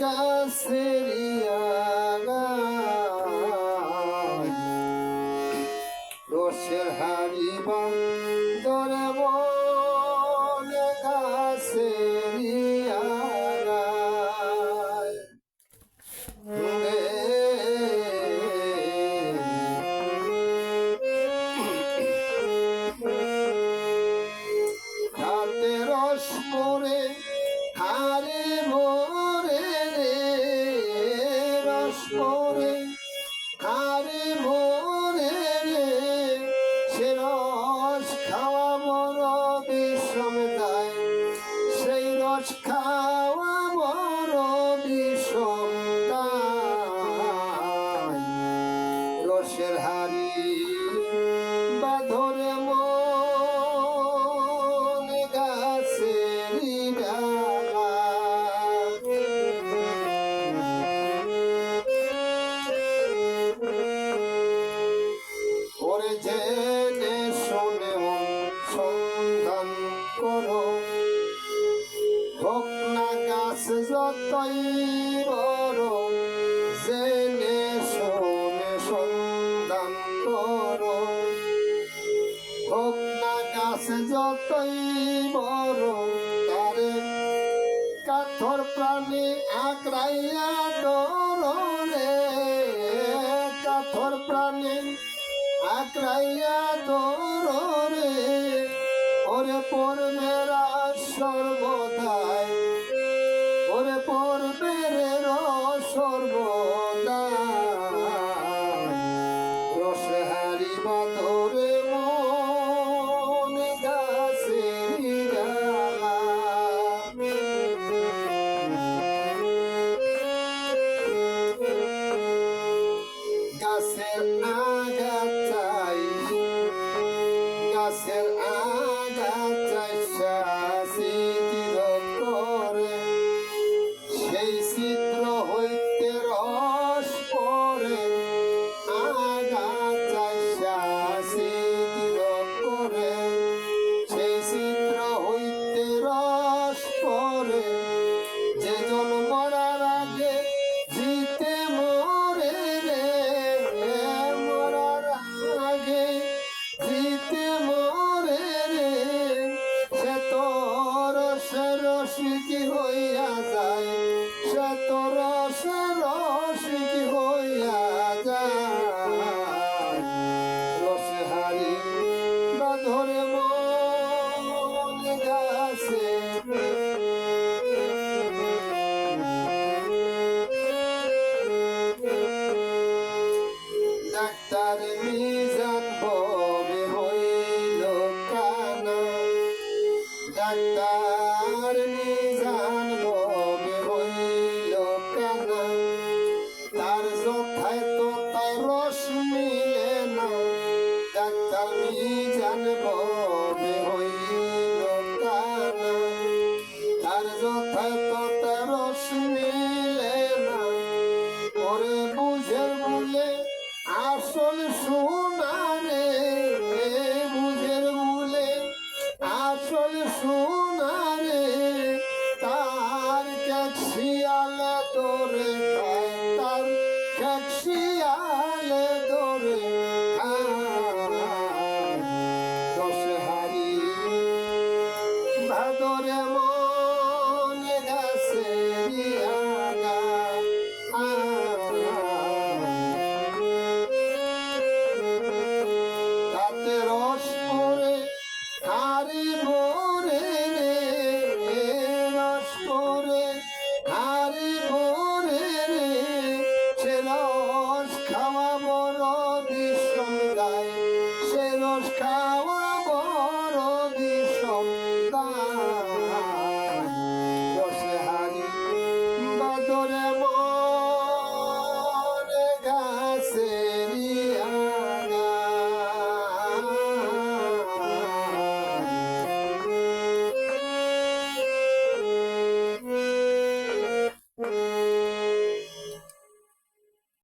গাছেরিয়া রসের হাড়ি বন্দরে বনে গাছেরিয়া হাতে রস পরে হারে ভরে রে রস পরে হারে ভরে রে সে রস খাওয়া বড় বিষম দেয় সেই রস খাওয়া বড় বিষম দেয় রসের হাড়ি বাঁধরে মন গাছেরি ডালা ওরে জেনে শোনে সন্ধান করো হোক না গাছ যতই বড় জেনে শোনে সন্ধান করো হোক না গাছ যতই বড় তারে কাঠর প্রাণী আঁকড়াইয়া দৌড়ে কাঠর প্রাণী আঁকড়াইয়া দৌড়ে ওরে পড়বে সর্বদাই ওরে পড়বে সর্বদাই রসে হারি বাঁধরে মন গাছেরি ডালা গাছের আগাছাই গাছের আগাছাই চিত্র করে সেই চিত্র হইতে রস পরে আগাছাই চিত্র করে সেই চিত্র হইতে রস পরে যে জন মরার আগে জিতে মরে রে মরার আগে জিতে মরে রে সে তো রসে রসিকি হইয়া যায় সে তো রসে রসিকি হইয়া যায় রসে হারি বাঁধরে মন গাছে ডাক্তার মিজান ববে হইল কানা ডাক্তার মিজান ববে হইল কানা তার যথায় তো তাই রস মিলে না ডাক্তার মিজান ববে হইল কানা তার যথায় তো তাই রস মিলে না ওরে বুঝের বলে আসল সোনারে বুঝের বলে আসল সোনারে তার ক্যাকশিয়ালে তোরে খায় তার ক্যাকশি